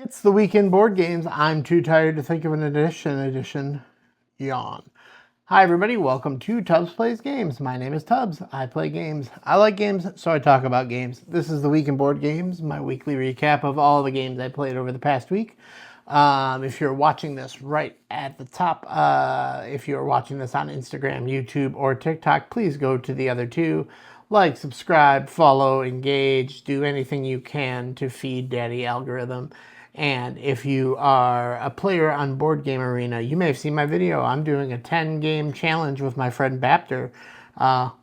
It's the weekend board games. I'm too tired to think of an edition. Yawn. Hi everybody, welcome to Tubbs Plays Games. My name is Tubbs. I play games. I like games, so I talk about games. This is the weekend board games, my weekly recap of all the games I played over the past week. If you're watching this right at the top, if you're watching this on Instagram, YouTube, or TikTok, please go to the other two. Like, subscribe, follow, engage, do anything you can to feed Daddy algorithm. And if you are a player on Board Game Arena, you may have seen my video. I'm doing a 10-game challenge with my friend Bapter.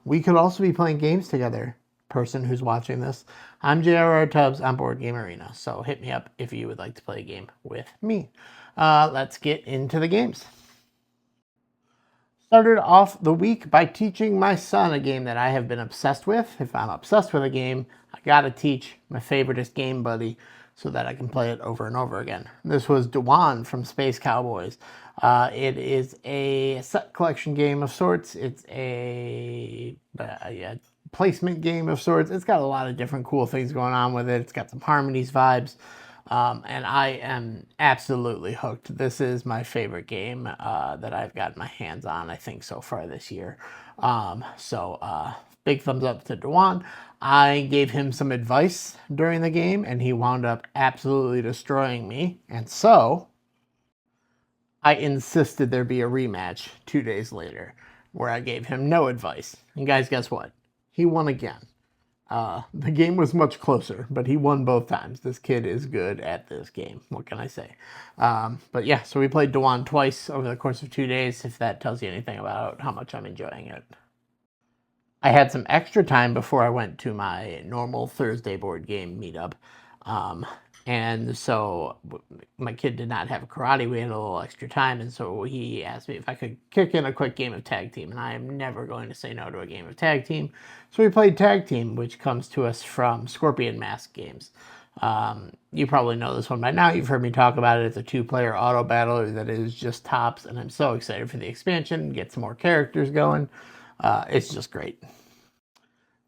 We could also be playing games together, person who's watching this. I'm J.R.R. Tubbs on Board Game Arena, so hit me up if you would like to play a game with me. Let's get into the games. Started off the week by teaching my son a game that I have been obsessed with. If I'm obsessed with a game, I gotta teach my favoriteest game buddy so that I can play it over and over again. This was Dewan from Space Cowboys. It is a set collection game of sorts. It's a placement game of sorts. It's got a lot of different cool things going on with it. It's got some harmonies vibes. And I am absolutely hooked. This is my favorite game that I've got my hands on, I think, so far this year. Big thumbs up to Dewan. I gave him some advice during the game, and he wound up absolutely destroying me. And so I insisted there be a rematch 2 days later, where I gave him no advice. And guys, guess what? He won again. The game was much closer, but he won both times. This kid is good at this game. What can I say? But yeah, so we played Dewan twice over the course of 2 days, if that tells you anything about how much I'm enjoying it. I had some extra time before I went to my normal Thursday board game meetup. And so my kid did not have karate. We had a little extra time. And so he asked me if I could kick in a quick game of tag team. And I am never going to say no to a game of tag team. So we played tag team, which comes to us from Scorpion Mask Games. You probably know this one by now. You've heard me talk about it. It's a 2-player auto battler that is just tops. And I'm so excited for the expansion. Get some more characters going. It's just great.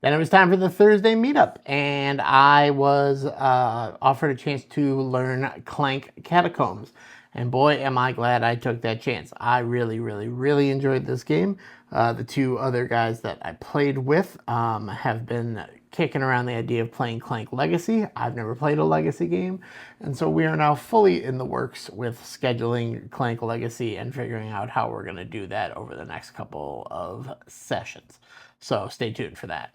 Then it was time for the Thursday meetup, and I was offered a chance to learn Clank Catacombs. And boy, am I glad I took that chance. I really, really, really enjoyed this game. The two other guys that I played with have been kicking around the idea of playing Clank Legacy. I've never played a Legacy game, and so we are now fully in the works with scheduling Clank Legacy and figuring out how we're going to do that over the next couple of sessions. So stay tuned for that.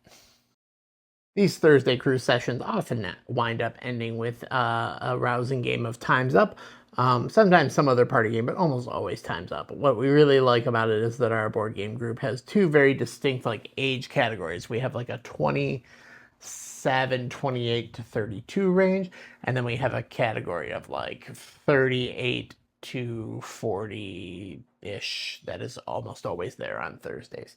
These Thursday cruise sessions often wind up ending with a rousing game of Time's Up. Sometimes some other party game, but almost always Time's Up. What we really like about it is that our board game group has two very distinct age categories. We have a 27, 28 to 32 range, and then we have a category of 38 to 40-ish that is almost always there on Thursdays.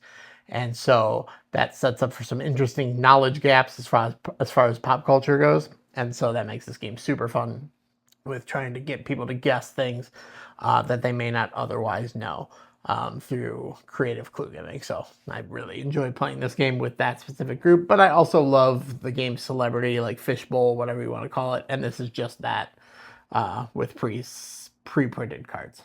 And so that sets up for some interesting knowledge gaps as far as pop culture goes. And so that makes this game super fun with trying to get people to guess things that they may not otherwise know through creative clue giving. So I really enjoy playing this game with that specific group, but I also love the game Celebrity, like Fishbowl, whatever you want to call it. And this is just that with pre-printed cards.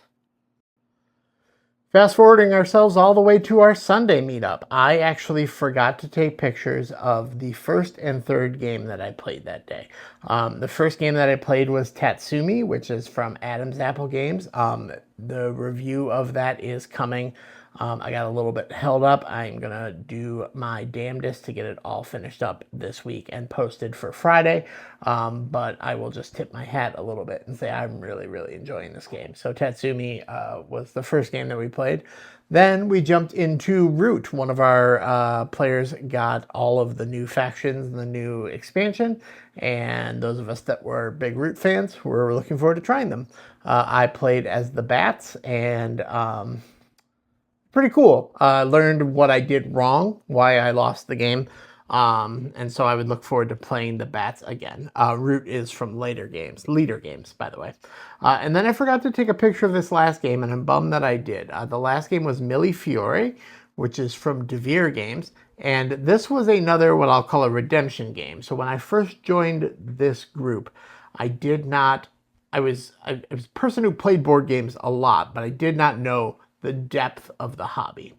Fast forwarding ourselves all the way to our Sunday meetup. I actually forgot to take pictures of the first and third game that I played that day. The first game that I played was Tatsumi, which is from Adam's Apple Games. The review of that is coming. I got a little bit held up. I'm going to do my damnedest to get it all finished up this week and posted for Friday. But I will just tip my hat a little bit and say I'm really, really enjoying this game. So Tatsumi was the first game that we played. Then we jumped into Root. One of our players got all of the new factions and the new expansion. And those of us that were big Root fans were looking forward to trying them. I played as the Bats, and pretty cool. Learned what I did wrong, why I lost the game. And so I would look forward to playing the Bats again. Root is from Leader Games, by the way. And then I forgot to take a picture of this last game, and I'm bummed that I did. The last game was Mille Fiori, which is from DeVere Games. And this was another, what I'll call a redemption game. So when I first joined this group, I did not I was a person who played board games a lot, but I did not know the depth of the hobby.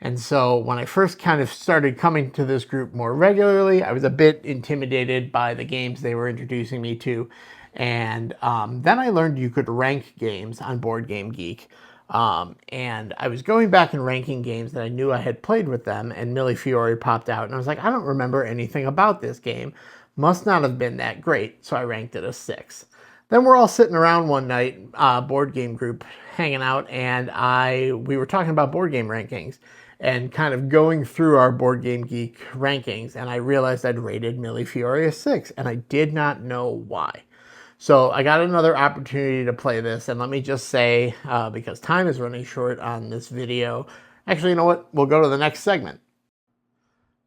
And so when I first kind of started coming to this group more regularly, I was a bit intimidated by the games they were introducing me to. And then I learned you could rank games on Board Game Geek. And I was going back and ranking games that I knew I had played with them, and Millie Fiore popped out, and I was like, I don't remember anything about this game. Must not have been that great, so I ranked it a 6. Then we're all sitting around one night, board game group, hanging out, and we were talking about board game rankings and kind of going through our Board Game Geek rankings, and I realized I'd rated Millie Fiore a 6, and I did not know why. So I got another opportunity to play this, and let me just say, because time is running short on this video, actually, you know what? We'll go to the next segment.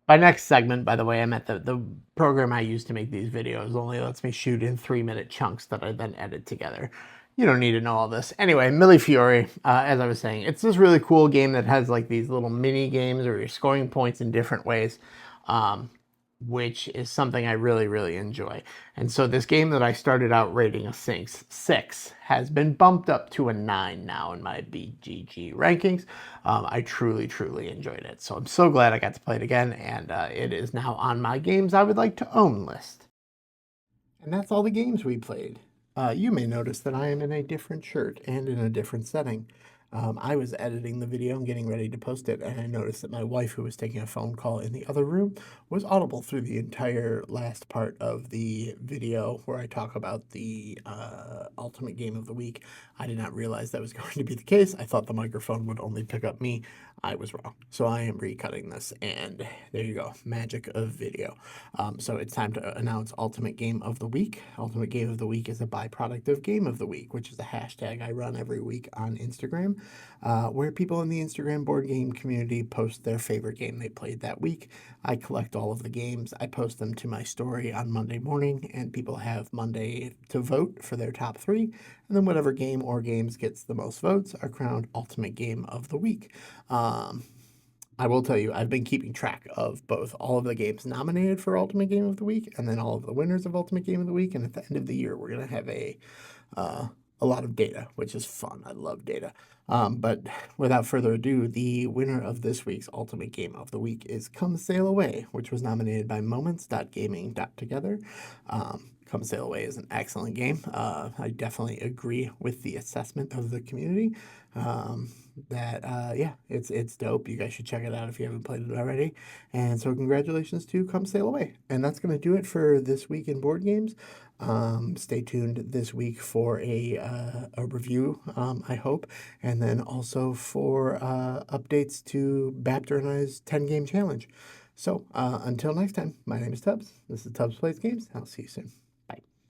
By next segment, by the way, I meant the program I use to make these videos only lets me shoot in 3-minute chunks that I then edit together. You don't need to know all this. Anyway, Millie Fiore, as I was saying, it's this really cool game that has like these little mini games where you're scoring points in different ways. Which is something I really, really enjoy. And so this game that I started out rating a 6 has been bumped up to a 9 now in my BGG rankings. I truly, truly enjoyed it. So I'm so glad I got to play it again, and it is now on my games I would like to own list. And that's all the games we played. You may notice that I am in a different shirt and in a different setting. I was editing the video and getting ready to post it, and I noticed that my wife, who was taking a phone call in the other room, was audible through the entire last part of the video where I talk about the Ultimate Game of the Week. I did not realize that was going to be the case. I thought the microphone would only pick up me. I was wrong. So I am recutting this, and there you go. Magic of video. So it's time to announce Ultimate Game of the Week. Ultimate Game of the Week is a byproduct of Game of the Week, which is a hashtag I run every week on Instagram, where people in the Instagram board game community post their favorite game they played that week. I collect all of the games. I post them to my story on Monday morning, and people have Monday to vote for their top 3. And then whatever game or games gets the most votes are crowned Ultimate Game of the Week. I will tell you, I've been keeping track of both all of the games nominated for Ultimate Game of the Week and then all of the winners of Ultimate Game of the Week. And at the end of the year, we're going to have a lot of data, which is fun. I love data. But without further ado, the winner of this week's Ultimate Game of the Week is Come Sail Away, which was nominated by Moments.Gaming.Together. Come Sail Away is an excellent game. I definitely agree with the assessment of the community. Yeah, it's dope. You guys should check it out if you haven't played it already. And so congratulations to Come Sail Away. And that's going to do it for this week in board games. Stay tuned this week for a review, I hope, and then also for updates to Bapter and I's 10-game challenge. So until next time, my name is Tubbs. This is Tubbs Plays Games. I'll see you soon.